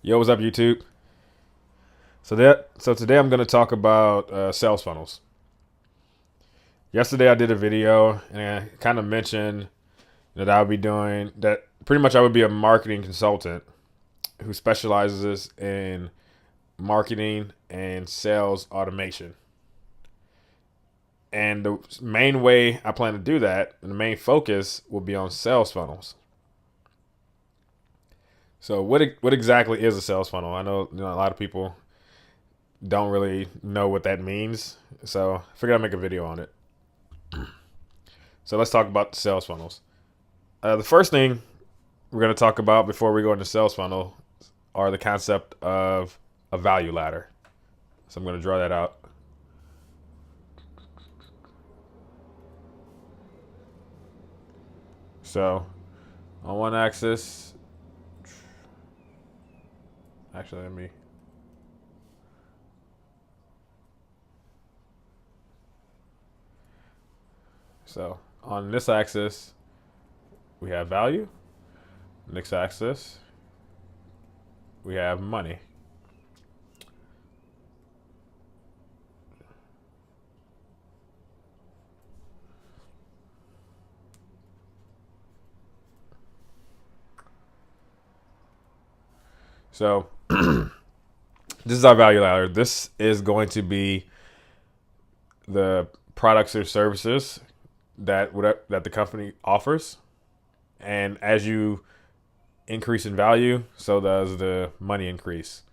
Yo, what's up, YouTube? So today I'm going to talk about sales funnels. Yesterday I did a video and I kind of mentioned that I would be doing that. Pretty much, I would be a marketing consultant who specializes in marketing and sales automation. And the main way I plan to do that, and the main focus, will be on sales funnels. So, what exactly is a sales funnel? I know, a lot of people don't really know what that means. So I figured I'd make a video on it. So let's talk about the sales funnels. The first thing we're going to talk about before we go into sales funnel are the concept of a value ladder. So I'm going to draw that out. So on one axis, actually, let me. So on this axis, we have value. Next axis, we have money. So this is our value ladder. This is going to be the products or services that the company offers, and as you increase in value, so does the money increase.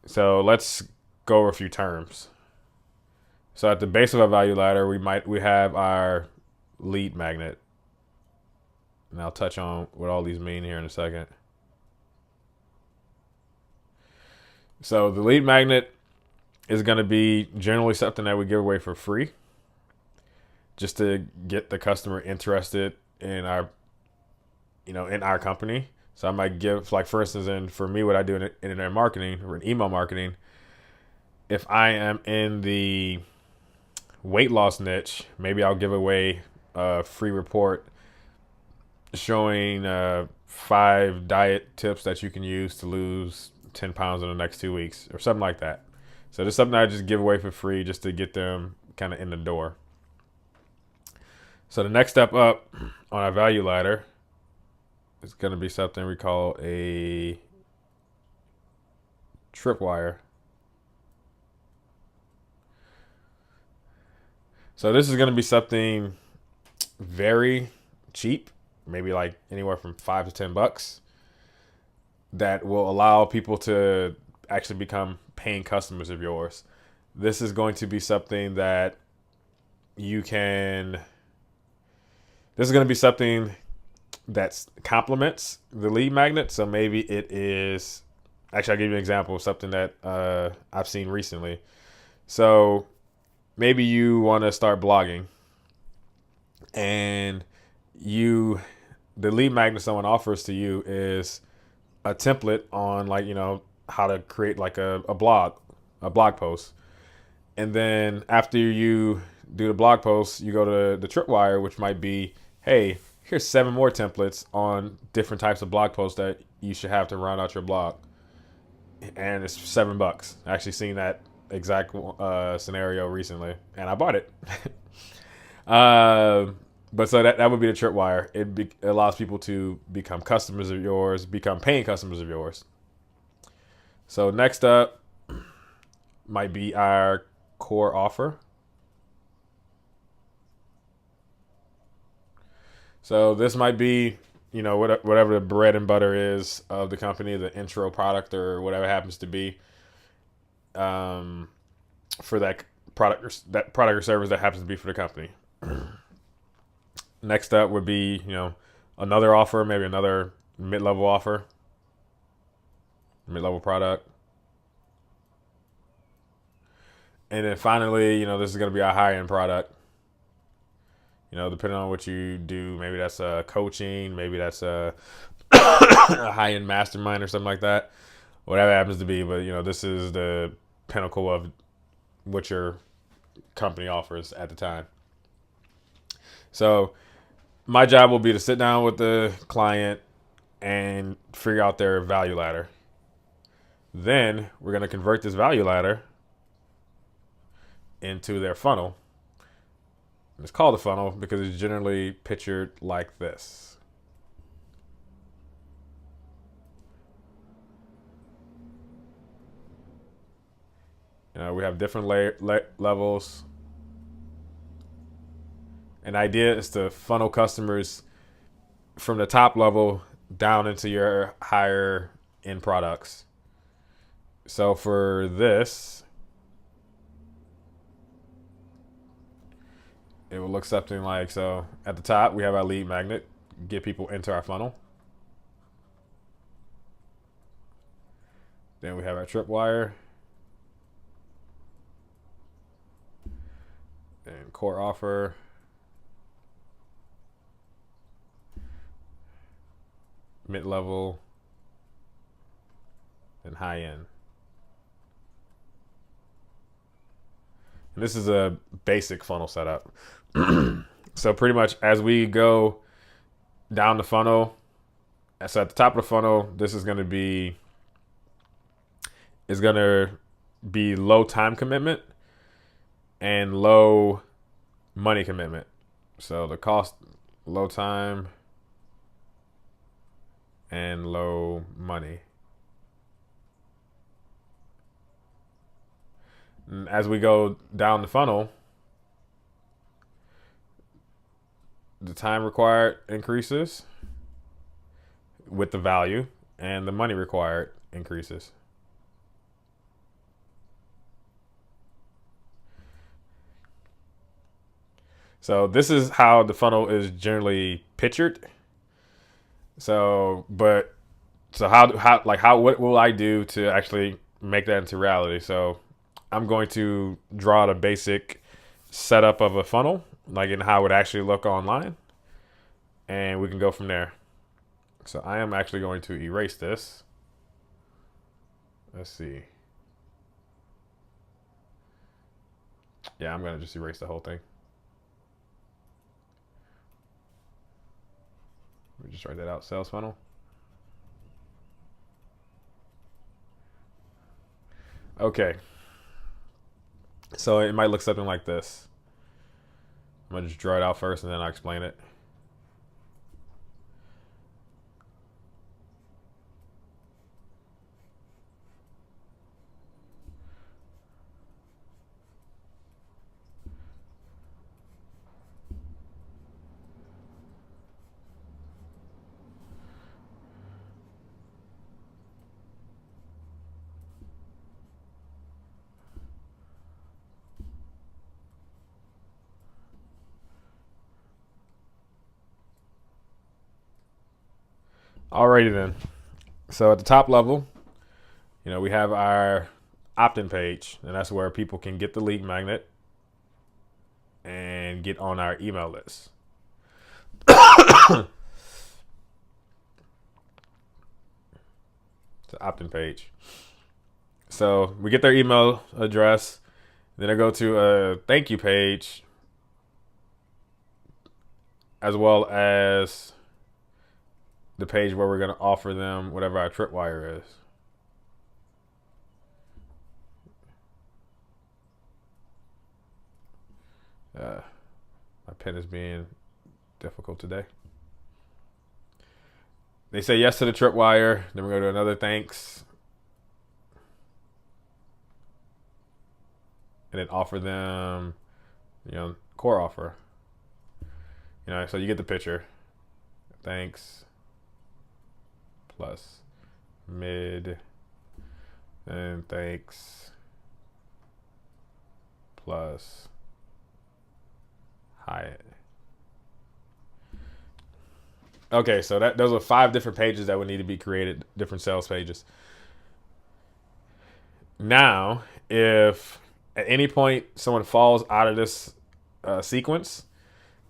So let's go over a few terms. So at the base of our value ladder, we have our lead magnet, and I'll touch on what all these mean here in a second. So the lead magnet is going to be generally something that we give away for free, just to get the customer interested in our company. So I might give, like, for instance, and for me, what I do in internet marketing or in email marketing, if I am in the weight loss niche, maybe I'll give away a free report showing 5 diet tips that you can use to lose 10 pounds in the next 2 weeks or something like that. So there's something I just give away for free just to get them kind of in the door. So the next step up on our value ladder is going to be something we call a tripwire. So this is going to be something very cheap, maybe like anywhere from $5 to $10, that will allow people to actually become paying customers of yours. This is going to be something that you can. This is going to be something that complements the lead magnet. So maybe it is. Actually, I'll give you an example of something that I've seen recently. So maybe you want to start blogging, and the lead magnet someone offers to you is a template on, like, how to create like a blog post. And then after you do the blog post, you go to the tripwire, which might be, hey, here's 7 more templates on different types of blog posts that you should have to round out your blog. And it's $7. I actually seen that exact scenario recently, and I bought it. But so that would be the tripwire. It allows people to become customers of yours, become paying customers of yours. So next up might be our core offer. So this might be, whatever the bread and butter is of the company, the intro product or whatever it happens to be, for that product or service that happens to be for the company. Next up would be, another offer, maybe another mid-level offer, mid-level product. And then finally, this is going to be a high-end product. Depending on what you do, maybe that's coaching, maybe that's a high-end mastermind or something like that. Whatever it happens to be, but this is the pinnacle of what your company offers at the time. So my job will be to sit down with the client and figure out their value ladder. Then we're going to convert this value ladder into their funnel. It's called a funnel because it's generally pictured like this. We have different levels. An idea is to funnel customers from the top level down into your higher end products. So for this, it will look something like so. At the top, we have our lead magnet, get people into our funnel. Then we have our tripwire and core offer. Mid-level and high end. And this is a basic funnel setup. So pretty much as we go down the funnel, so at the top of the funnel, this is going to be low time commitment and low money commitment. So the cost, low time and low money. And as we go down the funnel, the time required increases with the value, and the money required increases. So this is how the funnel is generally pictured. What will I do to actually make that into reality? So I'm going to draw out a basic setup of a funnel, like in how it would actually look online, and we can go from there. So I am actually going to erase this. Let's see. Yeah, I'm going to just erase the whole thing. Let me just write that out, sales funnel. Okay. So it might look something like this. I'm going to just draw it out first and then I'll explain it. Alrighty then. So at the top level, we have our opt-in page, and that's where people can get the lead magnet and get on our email list. It's an opt-in page. So we get their email address, then I go to a thank you page, as well as the page where we're going to offer them whatever our tripwire is. My pen is being difficult today. They say yes to the tripwire. Then we go to another thanks. And then offer them, core offer. So you get the picture. Thanks. Plus mid. And thanks. Plus Hyatt. Okay, so those are 5 different pages that would need to be created, different sales pages. Now, if at any point someone falls out of this sequence,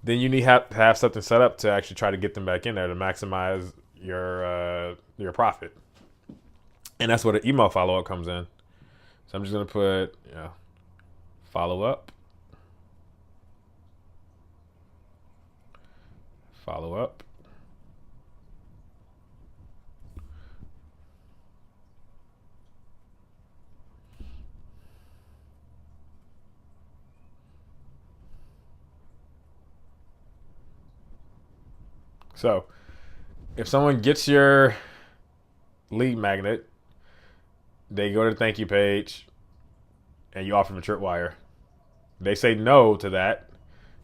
then you need to have something set up to actually try to get them back in there to maximize your profit. And that's where the email follow-up comes in. So I'm just going to put follow-up. Follow-up. So if someone gets your lead magnet, they go to the thank you page, and you offer them a tripwire. They say no to that,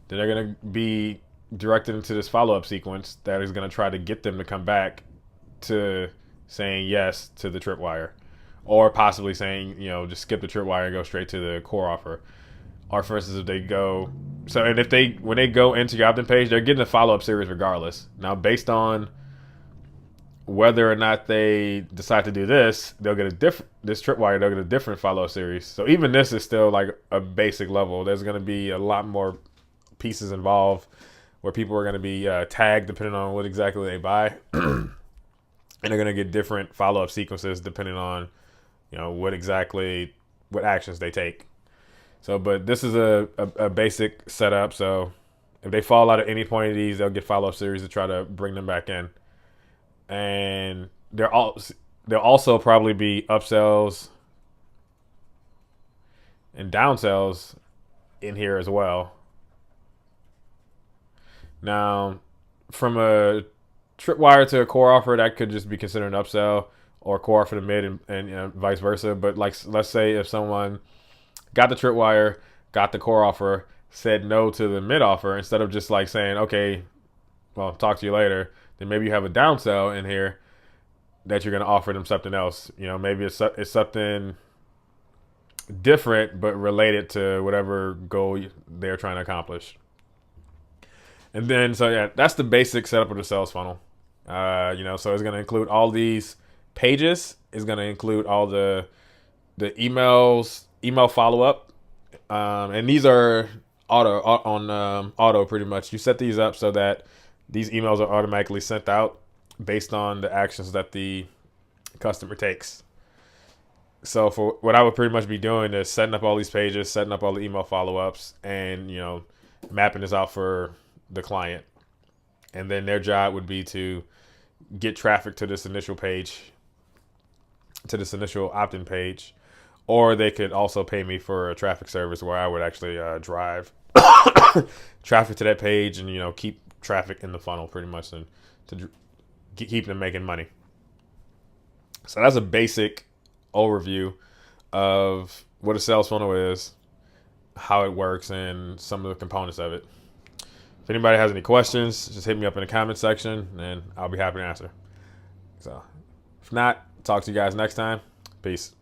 then they're going to be directed into this follow-up sequence that is going to try to get them to come back to saying yes to the tripwire, or possibly saying, just skip the tripwire and go straight to the core offer. Or for instance, if they go, and if when they go into your opt-in page, they're getting a follow-up series regardless. Now, based on whether or not they decide to do this, they'll get this tripwire, they'll get a different follow-up series. So even this is still like a basic level. There's going to be a lot more pieces involved where people are going to be tagged depending on what exactly they buy. And they're going to get different follow-up sequences depending on, what actions they take. So, but this is a basic setup. So if they fall out at any point of these, they'll get follow-up series to try to bring them back in. And there'll also probably be upsells and downsells in here as well. Now, from a tripwire to a core offer, that could just be considered an upsell, or core offer to mid, and vice versa. But like, let's say if someone got the tripwire, got the core offer, said no to the mid offer, instead of just like saying, okay, well, talk to you later, then maybe you have a downsell in here that you're going to offer them something else. Maybe it's something different but related to whatever goal they're trying to accomplish. And then, so yeah, that's the basic setup of the sales funnel. So it's going to include all these pages. It's going to include all the email follow-up. And these are auto pretty much. You set these up so that these emails are automatically sent out based on the actions that the customer takes. So for what I would pretty much be doing is setting up all these pages, setting up all the email follow-ups, and mapping this out for the client. And then their job would be to get traffic to this initial page, to this initial opt-in page. Or they could also pay me for a traffic service where I would actually drive traffic to that page and keep traffic in the funnel pretty much, and to keep them making money. So that's a basic overview of what a sales funnel is, how it works, and some of the components of it. If anybody has any questions, just hit me up in the comment section and I'll be happy to answer. So if not, talk to you guys next time. Peace.